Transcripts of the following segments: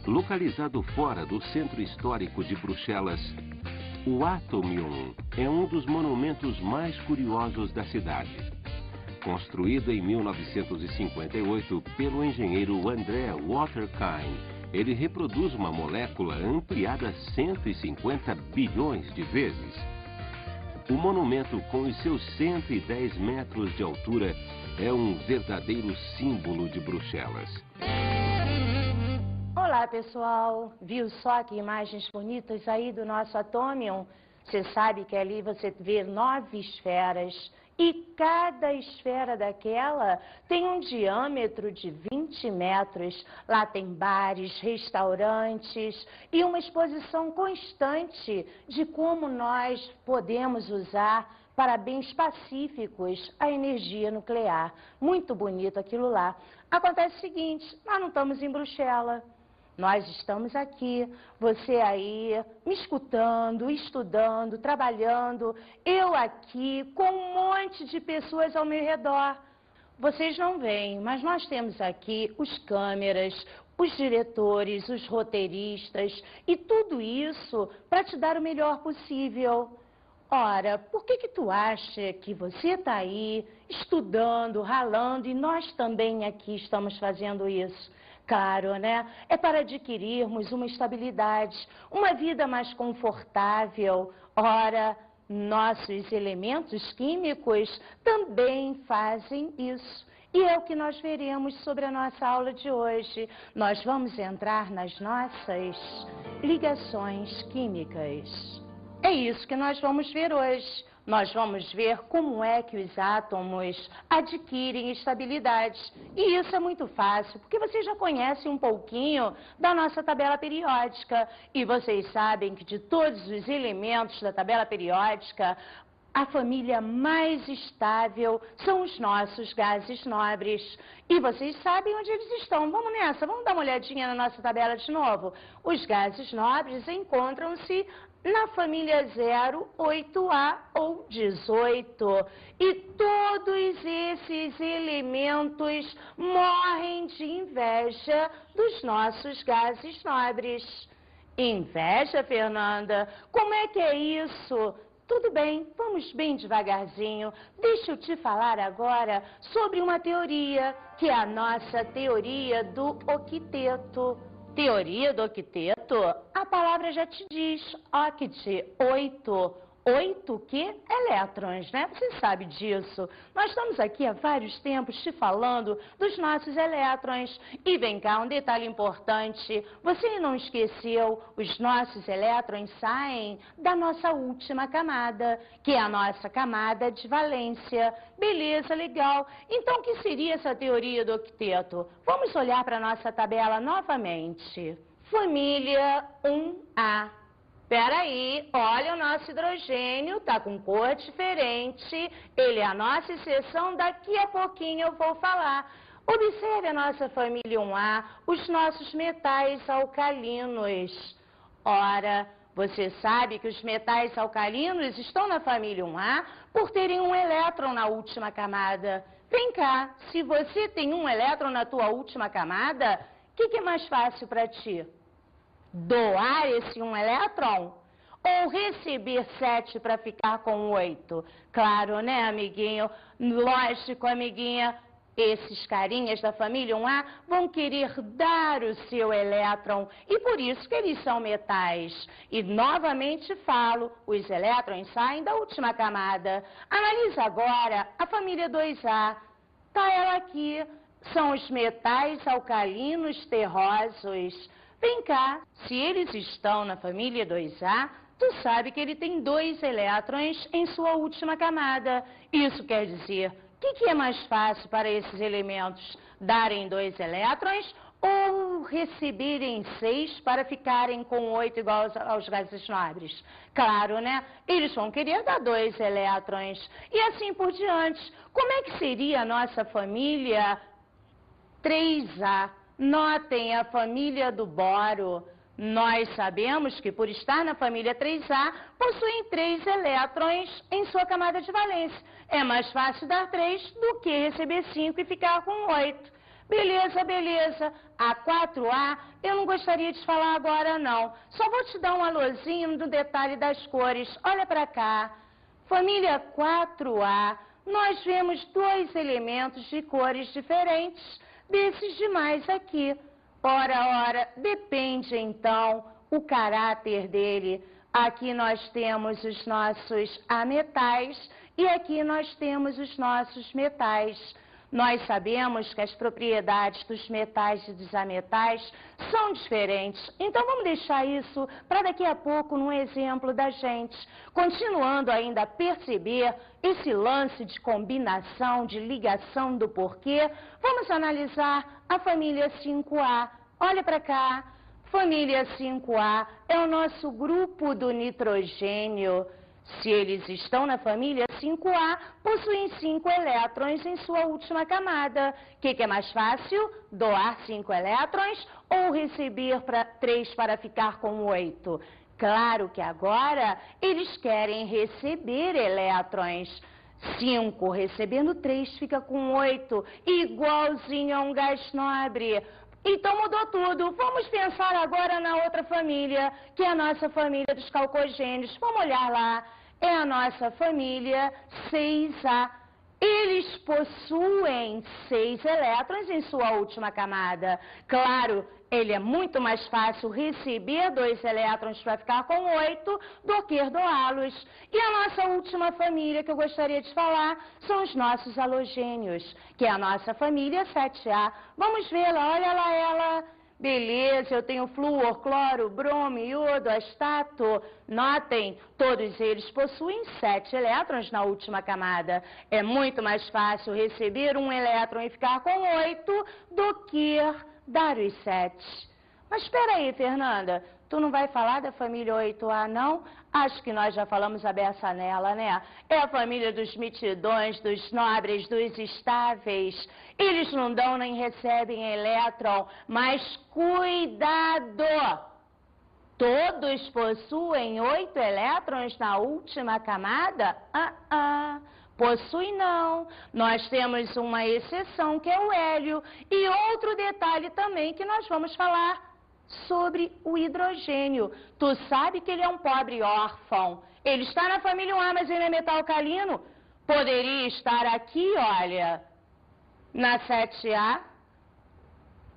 Localizado fora do centro histórico de Bruxelas, o Atomium é um dos monumentos mais curiosos da cidade. Construído em 1958 pelo engenheiro André Waterkine, ele reproduz uma molécula ampliada 150 bilhões de vezes. O monumento, com os seus 110 metros de altura, é um verdadeiro símbolo de Bruxelas. Olá, pessoal! Viu só que imagens bonitas aí do nosso Atomium? Você sabe que ali você vê 9 esferas e cada esfera daquela tem um diâmetro de 20 metros. Lá tem bares, restaurantes e uma exposição constante de como nós podemos usar para bens pacíficos a energia nuclear. Muito bonito aquilo lá. Acontece o seguinte, nós não estamos em Bruxelas. Nós estamos aqui, você aí, me escutando, estudando, trabalhando, eu aqui, com um monte de pessoas ao meu redor. Vocês não veem, mas nós temos aqui os câmeras, os diretores, os roteiristas e tudo isso para te dar o melhor possível. Ora, por que tu acha que você está aí estudando, ralando e nós também aqui estamos fazendo isso? Claro, né? É para adquirirmos uma estabilidade, uma vida mais confortável. Ora, nossos elementos químicos também fazem isso. E é o que nós veremos sobre a nossa aula de hoje. Nós vamos entrar nas nossas ligações químicas. É isso que nós vamos ver hoje. Nós vamos ver como é que os átomos adquirem estabilidade. E isso é muito fácil, porque vocês já conhecem um pouquinho da nossa tabela periódica. E vocês sabem que de todos os elementos da tabela periódica, a família mais estável são os nossos gases nobres. E vocês sabem onde eles estão. Vamos nessa, vamos dar uma olhadinha na nossa tabela de novo. Os gases nobres encontram-se na família 0, 8A ou 18. E todos esses elementos morrem de inveja dos nossos gases nobres. Inveja, Fernanda? Como é que é isso? Tudo bem, vamos bem devagarzinho. Deixa eu te falar agora sobre uma teoria, que é a nossa teoria do octeto. Teoria do octeto? A palavra já te diz, oct, 8. 8 que? Elétrons, né? Você sabe disso. Nós estamos aqui há vários tempos te falando dos nossos elétrons. E vem cá, um detalhe importante. Você não esqueceu, os nossos elétrons saem da nossa última camada, que é a nossa camada de valência. Beleza, legal. Então, o que seria essa teoria do octeto? Vamos olhar para a nossa tabela novamente. Família 1A. Peraí, olha o nosso hidrogênio, tá com cor diferente, ele é a nossa exceção, daqui a pouquinho eu vou falar. Observe a nossa família 1A, os nossos metais alcalinos. Ora, você sabe que os metais alcalinos estão na família 1A por terem um elétron na última camada. Vem cá, se você tem um elétron na tua última camada, o que é mais fácil para ti? Doar esse um elétron? Ou receber 7 para ficar com 8? Claro, né, amiguinho? Lógico, amiguinha. Esses carinhas da família 1A vão querer dar o seu elétron e por isso que eles são metais. E novamente falo, os elétrons saem da última camada. Analisa agora a família 2A. Tá ela aqui. São os metais alcalinos terrosos. Vem cá, se eles estão na família 2A, tu sabe que ele tem 2 elétrons em sua última camada. Isso quer dizer, o que é mais fácil para esses elementos? Darem 2 elétrons ou receberem 6 para ficarem com 8 igual aos gases nobres? Claro, né? Eles vão querer dar 2 elétrons. E assim por diante. Como é que seria a nossa família 3A? Notem a família do boro. Nós sabemos que por estar na família 3A, possuem 3 elétrons em sua camada de valência. É mais fácil dar 3 do que receber 5 e ficar com 8. Beleza, beleza. A 4A eu não gostaria de falar agora, não. Só vou te dar um alôzinho no detalhe das cores. Olha para cá. Família 4A, nós vemos dois elementos de cores diferentes desses demais aqui. Ora, depende então o caráter dele. Aqui nós temos os nossos ametais e aqui nós temos os nossos metais. Nós sabemos que as propriedades dos metais e dos ametais são diferentes. Então vamos deixar isso para daqui a pouco num exemplo da gente. Continuando ainda a perceber esse lance de combinação, de ligação do porquê, vamos analisar a família 5A. Olha para cá. Família 5A é o nosso grupo do nitrogênio. Se eles estão na família 5A, possuem 5 elétrons em sua última camada. O que é mais fácil? Doar 5 elétrons ou receber 3 para ficar com 8? Claro que agora eles querem receber elétrons. 5 recebendo 3 fica com 8, igualzinho a um gás nobre. Então mudou tudo. Vamos pensar agora na outra família, que é a nossa família dos calcogênios. Vamos olhar lá. É a nossa família 6A. Eles possuem 6 elétrons em sua última camada. Claro, ele é muito mais fácil receber 2 elétrons para ficar com 8 do que doá-los. E a nossa última família que eu gostaria de falar são os nossos halogênios, que é a nossa família 7A. Vamos vê-la, olha lá ela. Beleza, eu tenho flúor, cloro, bromo, iodo, astato. Notem, todos eles possuem 7 elétrons na última camada. É muito mais fácil receber 1 elétron e ficar com 8 do que dar os 7. Mas espera aí, Fernanda, tu não vai falar da família 8A, não? Acho que nós já falamos a beça nela, né? É a família dos mitidões, dos nobres, dos estáveis. Eles não dão nem recebem elétron, mas cuidado! Todos possuem 8 elétrons na última camada? Possui não. Nós temos uma exceção, que é o hélio. E outro detalhe também que nós vamos falar sobre o hidrogênio. Tu sabe que ele é um pobre órfão. Ele está na família 1A, mas ele é metal alcalino. Poderia estar aqui, olha, na 7A.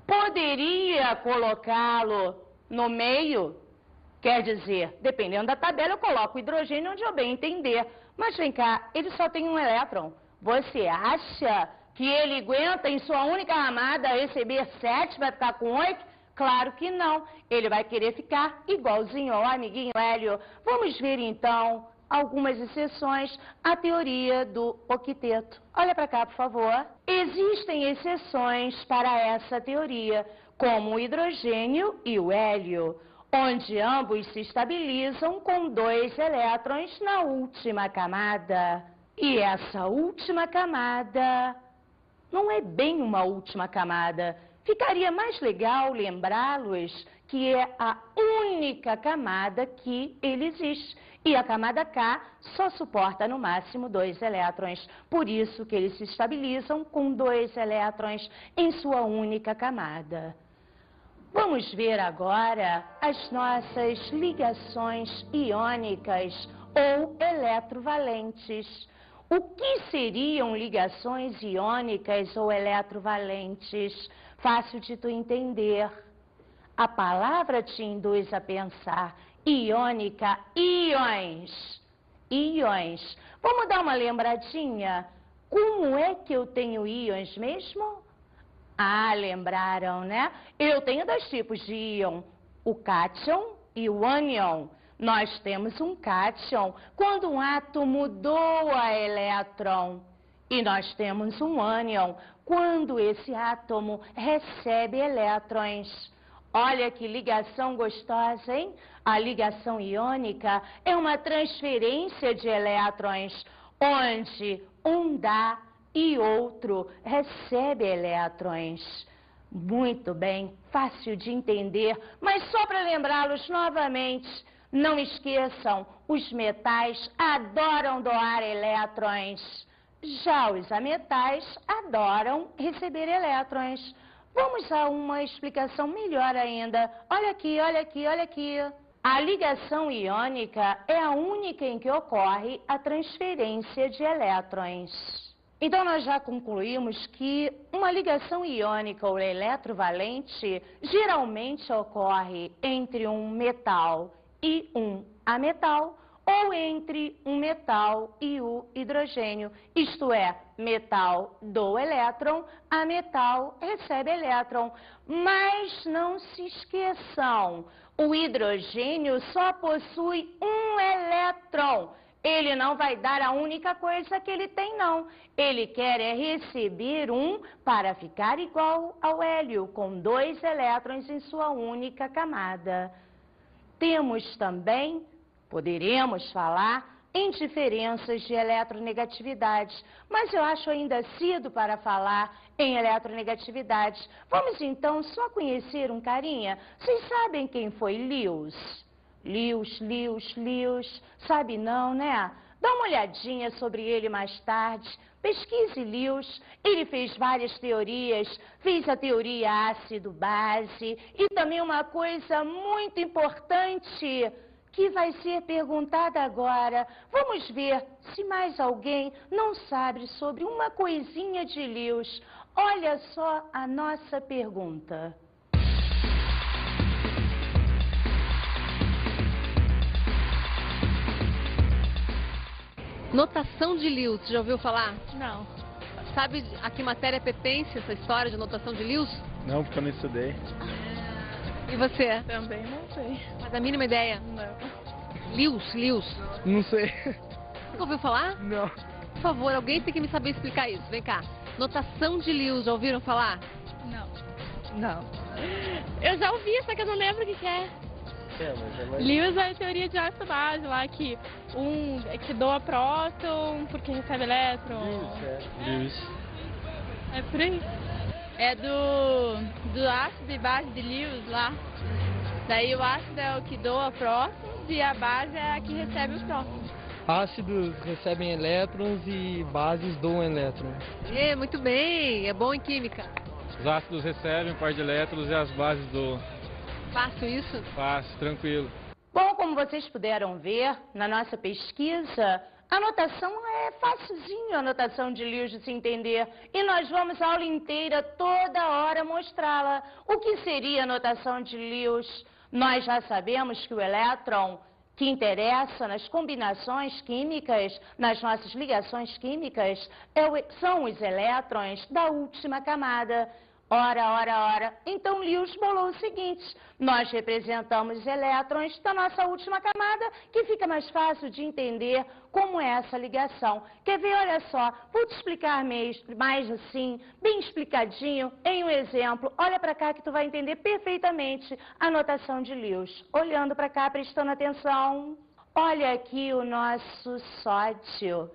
Poderia colocá-lo no meio. Quer dizer, dependendo da tabela, eu coloco o hidrogênio onde eu bem entender. Mas vem cá, ele só tem 1 elétron. Você acha que ele aguenta em sua única camada receber 7 para ficar com 8? Claro que não. Ele vai querer ficar igualzinho ao amiguinho hélio. Vamos ver então algumas exceções à teoria do octeto. Olha para cá, por favor. Existem exceções para essa teoria, como o hidrogênio e o hélio, onde ambos se estabilizam com 2 elétrons na última camada. E essa última camada não é bem uma última camada. Ficaria mais legal lembrá-los que é a única camada que ele existe. E a camada K só suporta no máximo 2 elétrons. Por isso que eles se estabilizam com 2 elétrons em sua única camada. Vamos ver agora as nossas ligações iônicas ou eletrovalentes. O que seriam ligações iônicas ou eletrovalentes? Fácil de tu entender. A palavra te induz a pensar. Iônica, íons. Íons. Vamos dar uma lembradinha? Como é que eu tenho íons mesmo? Lembraram, né? Eu tenho 2 tipos de íon, o cátion e o ânion. Nós temos um cátion quando um átomo doa elétron. E nós temos um ânion quando esse átomo recebe elétrons. Olha que ligação gostosa, hein? A ligação iônica é uma transferência de elétrons, onde um dá e outro recebe elétrons. Muito bem, fácil de entender, mas só para lembrá-los novamente, não esqueçam, os metais adoram doar elétrons. Já os ametais adoram receber elétrons. Vamos a uma explicação melhor ainda. Olha aqui, olha aqui, olha aqui. A ligação iônica é a única em que ocorre a transferência de elétrons. Então, nós já concluímos que uma ligação iônica ou eletrovalente geralmente ocorre entre um metal e um ametal, ou entre um metal e o hidrogênio, isto é, metal doa elétron, ametal recebe elétron. Mas não se esqueçam, o hidrogênio só possui um elétron. Ele não vai dar a única coisa que ele tem, não. Ele quer é receber um para ficar igual ao hélio, com 2 elétrons em sua única camada. Temos também, poderemos falar, em diferenças de eletronegatividade, mas eu acho ainda cedo para falar em eletronegatividade. Vamos então só conhecer um carinha. Vocês sabem quem foi Lewis? Lewis, sabe não, né? Dá uma olhadinha sobre ele mais tarde, pesquise Lewis. Ele fez várias teorias, fez a teoria ácido-base e também uma coisa muito importante que vai ser perguntada agora. Vamos ver se mais alguém não sabe sobre uma coisinha de Lewis. Olha só a nossa pergunta. Notação de Lewis, já ouviu falar? Não. Sabe a que matéria pertence essa história de notação de Lewis? Não, porque eu não estudei. E você? Também não sei. Faz a mínima ideia? Não. Lewis. Não sei. Nunca ouviu falar? Não. Por favor, alguém tem que me saber explicar isso. Vem cá. Notação de Lewis, já ouviram falar? Não. Eu já ouvi, só que eu não lembro o que é. Lewis é a teoria de ácido-base lá, que um é que doa próton porque recebe elétron. Lewis. É por aí. É do ácido e base de Lewis lá. Daí o ácido é o que doa prótons e a base é a que recebe os prótons. Ácidos recebem elétrons e bases doam elétrons. Muito bem, é bom em química. Os ácidos recebem parte de elétrons e as bases do... Fácil isso? Fácil, tranquilo. Bom, como vocês puderam ver na nossa pesquisa, a notação é facilzinho, a notação de Lewis de se entender. E nós vamos a aula inteira, toda hora, mostrá-la. O que seria a notação de Lewis? Nós já sabemos que o elétron que interessa nas combinações químicas, nas nossas ligações químicas, são os elétrons da última camada. Ora. Então, Lewis bolou o seguinte: nós representamos elétrons da nossa última camada, que fica mais fácil de entender como é essa ligação. Quer ver? Olha só, vou te explicar mais assim, bem explicadinho, em um exemplo. Olha para cá que tu vai entender perfeitamente a notação de Lewis. Olhando para cá, prestando atenção. Olha aqui o nosso sódio.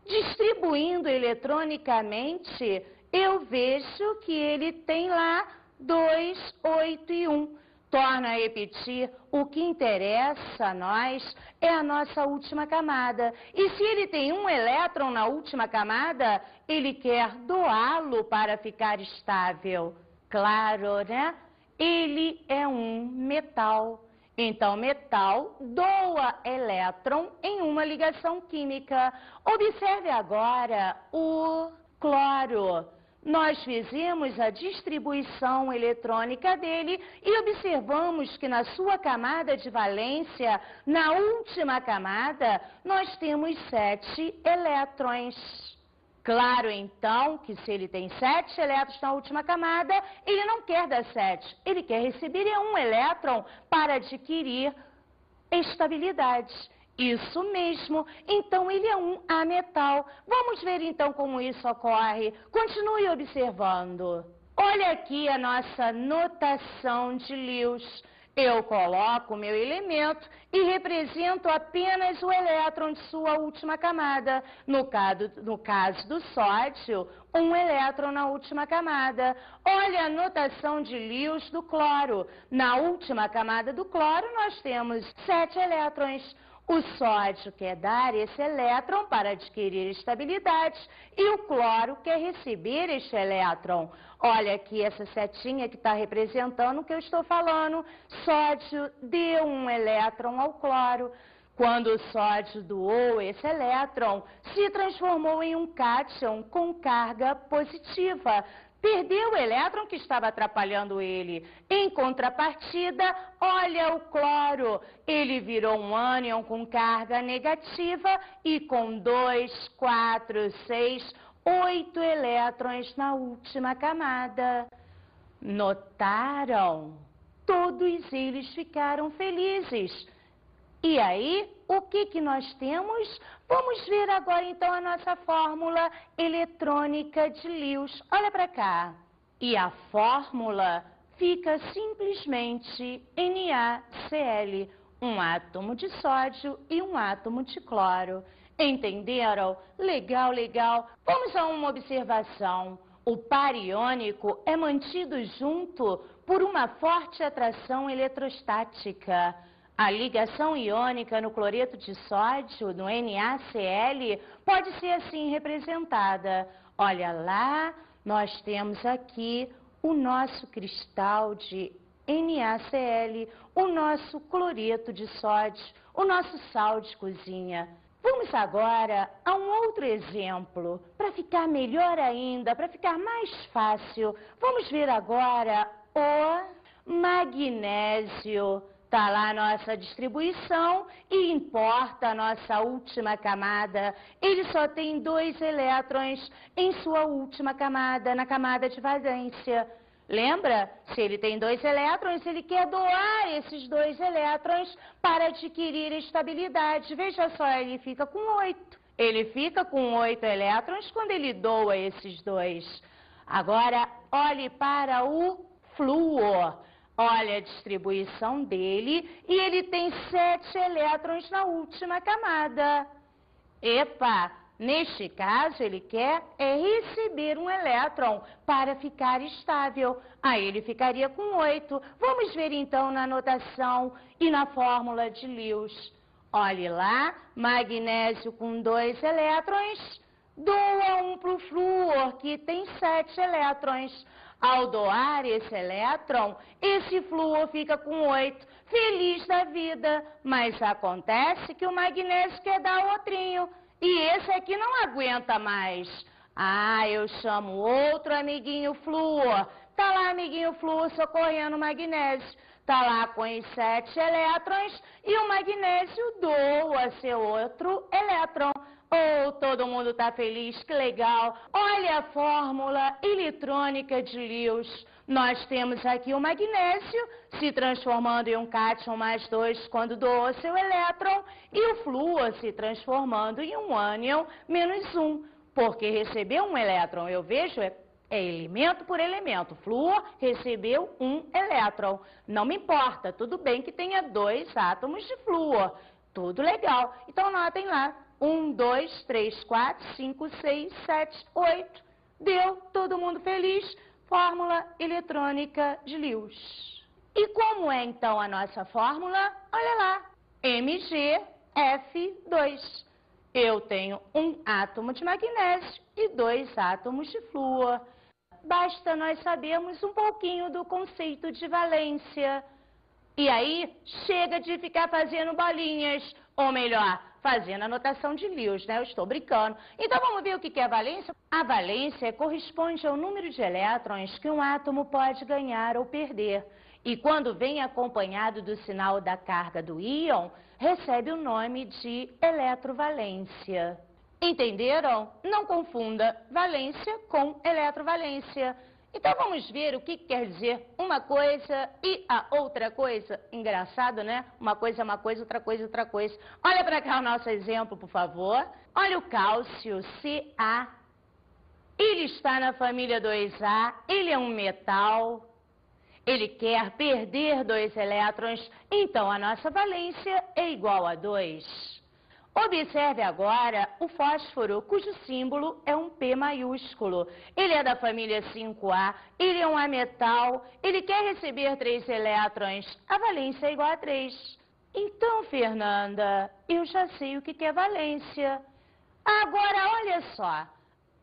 Distribuindo eletronicamente, eu vejo que ele tem lá 2, 8 e 1. Torno a repetir, o que interessa a nós é a nossa última camada. E se ele tem um elétron na última camada, ele quer doá-lo para ficar estável. Claro, né? Ele é um metal. Então, metal doa elétron em uma ligação química. Observe agora o cloro. Nós fizemos a distribuição eletrônica dele e observamos que na sua camada de valência, na última camada, nós temos 7 elétrons. Claro, então, que se ele tem 7 elétrons na última camada, ele não quer dar 7, ele quer receber um elétron para adquirir estabilidade. Isso mesmo, então ele é um ametal. Vamos ver então como isso ocorre. Continue observando. Olha aqui a nossa notação de Lewis. Eu coloco o meu elemento e represento apenas o elétron de sua última camada. No caso do sódio, um elétron na última camada. Olha a notação de Lewis do cloro. Na última camada do cloro, nós temos 7 elétrons. O sódio quer dar esse elétron para adquirir estabilidade e o cloro quer receber este elétron. Olha aqui essa setinha que está representando o que eu estou falando. Sódio deu um elétron ao cloro. Quando o sódio doou esse elétron, se transformou em um cátion com carga positiva. Perdeu o elétron que estava atrapalhando ele. Em contrapartida, olha o cloro. Ele virou um ânion com carga negativa e com 2, 4, 6, 8 elétrons na última camada. Notaram? Todos eles ficaram felizes. E aí, o que nós temos? Vamos ver agora então a nossa fórmula eletrônica de Lewis. Olha para cá. E a fórmula fica simplesmente NaCl, um átomo de sódio e um átomo de cloro. Entenderam? Legal, legal. Vamos a uma observação. O par iônico é mantido junto por uma forte atração eletrostática. A ligação iônica no cloreto de sódio, no NaCl, pode ser assim representada. Olha lá, nós temos aqui o nosso cristal de NaCl, o nosso cloreto de sódio, o nosso sal de cozinha. Vamos agora a um outro exemplo, para ficar melhor ainda, para ficar mais fácil. Vamos ver agora o magnésio. Está lá a nossa distribuição e importa a nossa última camada. Ele só tem 2 elétrons em sua última camada, na camada de valência. Lembra? Se ele tem 2 elétrons, ele quer doar esses 2 elétrons para adquirir estabilidade. Veja só, ele fica com 8. Ele fica com 8 elétrons quando ele doa esses 2. Agora, olhe para o flúor. Olha a distribuição dele e ele tem 7 elétrons na última camada. Epa, neste caso ele quer receber um elétron para ficar estável. Aí ele ficaria com 8. Vamos ver então na notação e na fórmula de Lewis. Olhe lá, magnésio com 2 elétrons, doa um para o flúor que tem 7 elétrons. Ao doar esse elétron, esse flúor fica com 8, feliz da vida. Mas acontece que o magnésio quer dar outrinho, e esse aqui não aguenta mais. Ah, eu chamo outro amiguinho flúor. Tá lá, amiguinho flúor, socorrendo o magnésio. Tá lá com os 7 elétrons, e o magnésio doa seu outro elétron. Oh, todo mundo está feliz, que legal. Olha a fórmula eletrônica de Lewis. Nós temos aqui o magnésio se transformando em um cátion mais 2 quando doou seu elétron e o flúor se transformando em um ânion menos 1, porque recebeu um elétron. Eu vejo, é elemento por elemento. Flúor recebeu um elétron. Não me importa, tudo bem que tenha 2 átomos de flúor. Tudo legal. Então, anotem lá. 1, 2, 3, 4, 5, 6, 7, 8. Deu, todo mundo feliz. Fórmula eletrônica de Lewis. E como é então a nossa fórmula? Olha lá, MgF2. Eu tenho um átomo de magnésio e 2 átomos de flúor. Basta nós sabermos um pouquinho do conceito de valência. E aí, chega de ficar fazendo bolinhas, ou melhor, fazendo a notação de Lewis, né? Eu estou brincando. Então, vamos ver o que é a valência? A valência corresponde ao número de elétrons que um átomo pode ganhar ou perder. E quando vem acompanhado do sinal da carga do íon, recebe o nome de eletrovalência. Entenderam? Não confunda valência com eletrovalência. Então, vamos ver o que quer dizer uma coisa e a outra coisa. Engraçado, né? Uma coisa é uma coisa, outra coisa é outra coisa. Olha para cá o nosso exemplo, por favor. Olha o cálcio, Ca. Ele está na família 2A, ele é um metal. Ele quer perder 2 elétrons, então a nossa valência é igual a 2. Observe agora o fósforo, cujo símbolo é um P maiúsculo. Ele é da família 5A, ele é um ametal, ele quer receber 3 elétrons. A valência é igual a 3. Então, Fernanda, eu já sei o que é valência. Agora, olha só.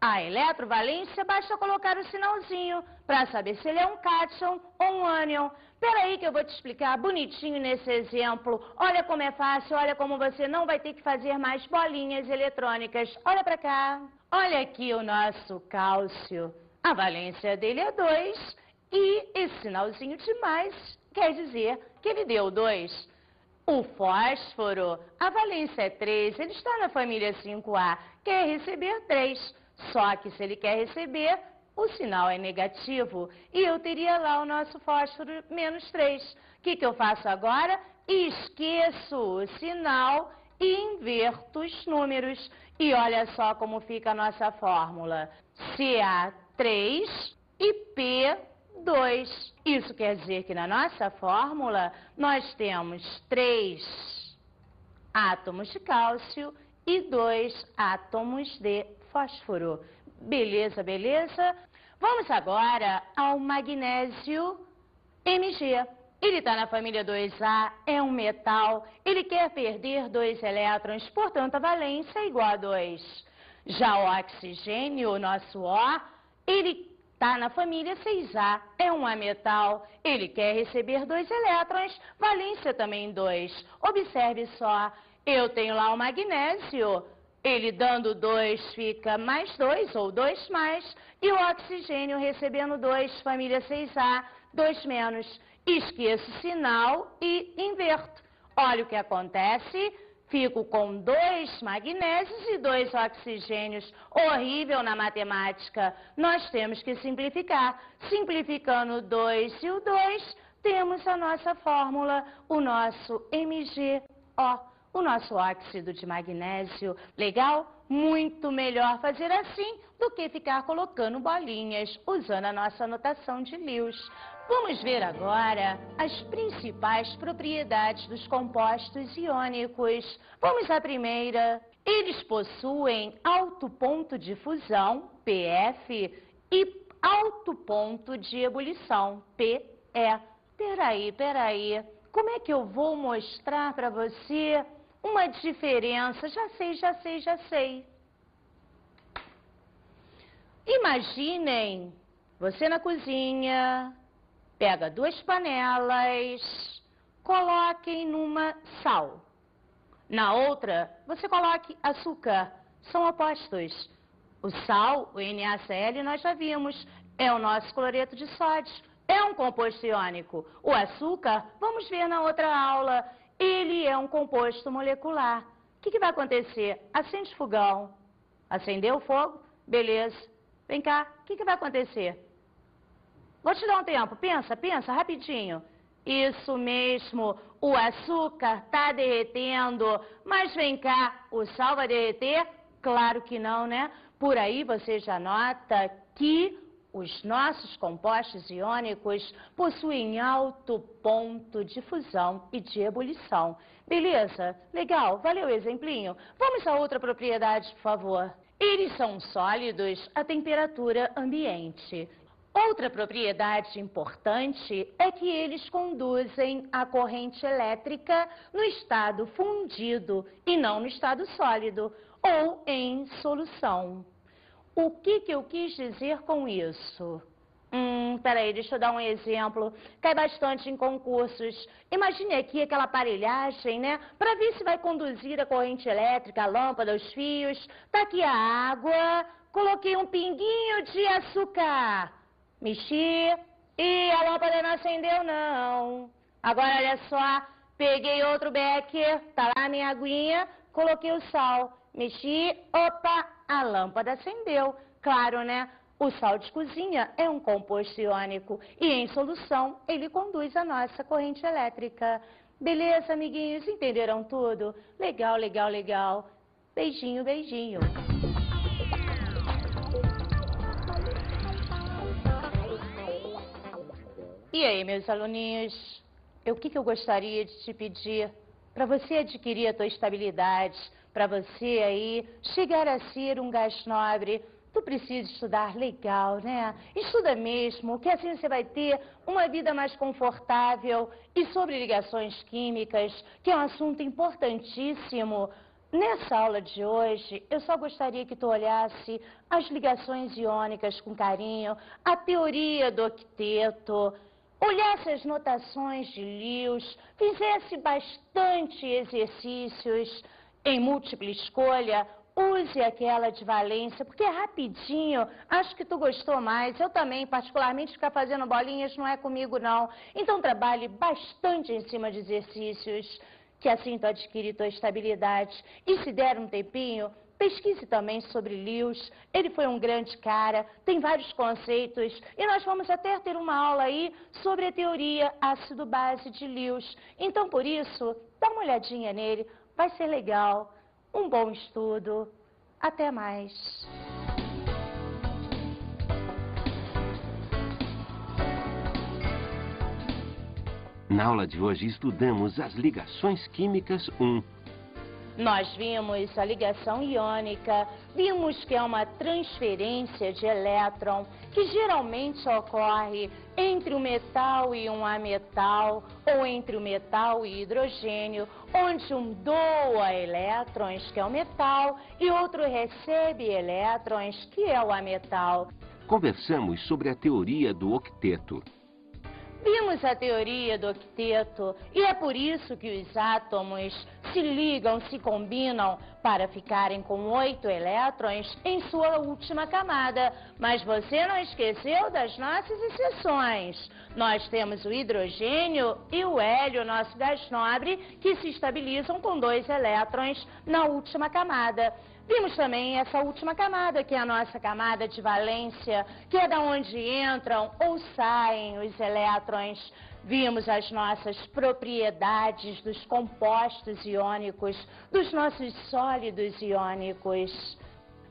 A eletrovalência, basta colocar o sinalzinho para saber se ele é um cátion ou um ânion. Espera aí que eu vou te explicar bonitinho nesse exemplo. Olha como é fácil, olha como você não vai ter que fazer mais bolinhas eletrônicas. Olha para cá. Olha aqui o nosso cálcio. A valência dele é 2 e esse sinalzinho de mais quer dizer que ele deu 2. O fósforo, a valência é 3, ele está na família 5A, quer receber 3. Só que se ele quer receber, o sinal é negativo. E eu teria lá o nosso fósforo menos 3. O que eu faço agora? Esqueço o sinal e inverto os números. E olha só como fica a nossa fórmula. Ca3 e P2. Isso quer dizer que na nossa fórmula nós temos 3 átomos de cálcio e 2 átomos de fósforo. Beleza, beleza? Vamos agora ao magnésio Mg. Ele está na família 2A, é um metal, ele quer perder 2 elétrons, portanto a valência é igual a 2. Já o oxigênio, o nosso O, ele está na família 6A, é um ametal, ele quer receber 2 elétrons, valência também 2. Observe só, eu tenho lá o magnésio, ele dando 2 fica mais 2 ou 2 mais, e o oxigênio recebendo 2, família 6A, 2 menos. Esqueço o sinal e inverto. Olha o que acontece, fico com 2 magnésios e 2 oxigênios. Horrível na matemática. Nós temos que simplificar. Simplificando o 2 e o 2, temos a nossa fórmula, o nosso MgO. O nosso óxido de magnésio. Legal? Muito melhor fazer assim do que ficar colocando bolinhas, usando a nossa notação de Lewis. Vamos ver agora as principais propriedades dos compostos iônicos. Vamos à primeira. Eles possuem alto ponto de fusão, PF, e alto ponto de ebulição, PE. Peraí. Como é que eu vou mostrar para você uma diferença? Já sei. Imaginem, você na cozinha, pega 2 panelas, coloquem numa sal. Na outra, você coloque açúcar. São opostos. O sal, o NaCl, nós já vimos, é o nosso cloreto de sódio. É um composto iônico. O açúcar, vamos ver na outra aula, ele é um composto molecular. O que vai acontecer? Acende o fogão. Acendeu o fogo? Beleza. Vem cá, o que vai acontecer? Vou te dar um tempo. Pensa, rapidinho. Isso mesmo, o açúcar está derretendo. Mas vem cá, o sal vai derreter? Claro que não, né? Por aí você já nota que os nossos compostos iônicos possuem alto ponto de fusão e de ebulição. Beleza? Legal? Valeu o exemplinho? Vamos a outra propriedade, por favor. Eles são sólidos à temperatura ambiente. Outra propriedade importante é que eles conduzem a corrente elétrica no estado fundido e não no estado sólido ou em solução. O que eu quis dizer com isso? Peraí, deixa eu dar um exemplo. Cai bastante em concursos. Imagine aqui aquela aparelhagem, né? Para ver se vai conduzir a corrente elétrica, a lâmpada, os fios. Tá aqui a água. Coloquei um pinguinho de açúcar. Mexi. E a lâmpada não acendeu, não. Agora, olha só. Peguei outro becker. Tá lá a minha aguinha. Coloquei o sal. Mexi. Opa! A lâmpada acendeu. Claro, né? O sal de cozinha é um composto iônico e em solução ele conduz a nossa corrente elétrica. Beleza, amiguinhos? Entenderam tudo? Legal. Beijinho. E aí, meus aluninhos? O que eu gostaria de te pedir? Para você adquirir a tua estabilidade, para você aí chegar a ser um gás nobre, tu precisa estudar legal, né? Estuda mesmo, que assim você vai ter uma vida mais confortável. E sobre ligações químicas, que é um assunto importantíssimo, nessa aula de hoje, eu só gostaria que tu olhasse as ligações iônicas com carinho, a teoria do octeto, olhasse as notações de Lewis, fizesse bastante exercícios em múltipla escolha. Use aquela de valência, porque é rapidinho, acho que tu gostou mais. Eu também, particularmente, ficar fazendo bolinhas não é comigo, não. Então, trabalhe bastante em cima de exercícios, que assim tu adquire tua estabilidade. E se der um tempinho, pesquise também sobre Lewis. Ele foi um grande cara, tem vários conceitos, e nós vamos até ter uma aula aí sobre a teoria ácido-base de Lewis. Então, por isso, dá uma olhadinha nele, vai ser legal. Um bom estudo. Até mais. Na aula de hoje estudamos as ligações químicas 1. Nós vimos a ligação iônica, vimos que é uma transferência de elétron que geralmente ocorre entre o metal e um ametal, ou entre o metal e hidrogênio, onde um doa elétrons, que é o metal, e outro recebe elétrons, que é o ametal. Conversamos sobre a teoria do octeto. Vimos a teoria do octeto e é por isso que os átomos se ligam, se combinam para ficarem com 8 elétrons em sua última camada. Mas você não esqueceu das nossas exceções. Nós temos o hidrogênio e o hélio, nosso gás nobre, que se estabilizam com 2 elétrons na última camada. Vimos também essa última camada, que é a nossa camada de valência, que é da onde entram ou saem os elétrons. Vimos as nossas propriedades dos compostos iônicos, dos nossos sólidos iônicos.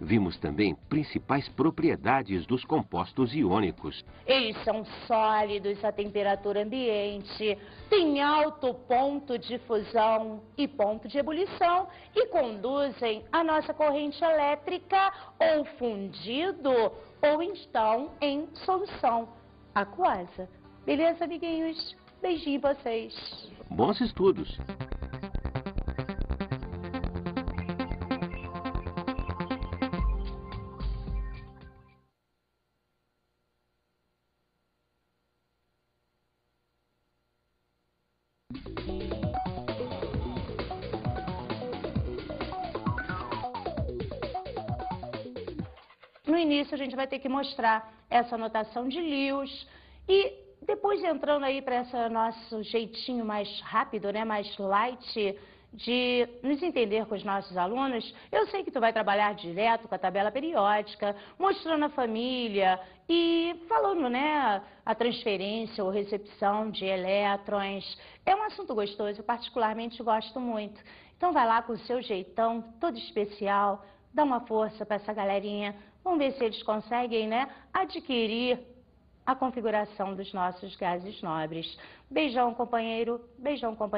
Vimos também principais propriedades dos compostos iônicos. Eles são sólidos à temperatura ambiente, têm alto ponto de fusão e ponto de ebulição e conduzem a nossa corrente elétrica ou fundido ou então em solução aquosa. Beleza, amiguinhos? Beijinho em vocês. Bons estudos! No início a gente vai ter que mostrar essa notação de Lewis e depois entrando aí para esse nosso jeitinho mais rápido, né, mais light, de nos entender com os nossos alunos, eu sei que tu vai trabalhar direto com a tabela periódica, mostrando a família e falando, né, a transferência ou recepção de elétrons. É um assunto gostoso, eu particularmente gosto muito. Então vai lá com o seu jeitão, todo especial, dá uma força para essa galerinha. Vamos ver se eles conseguem, né, adquirir a configuração dos nossos gases nobres. Beijão, companheiro. Beijão, companheiro.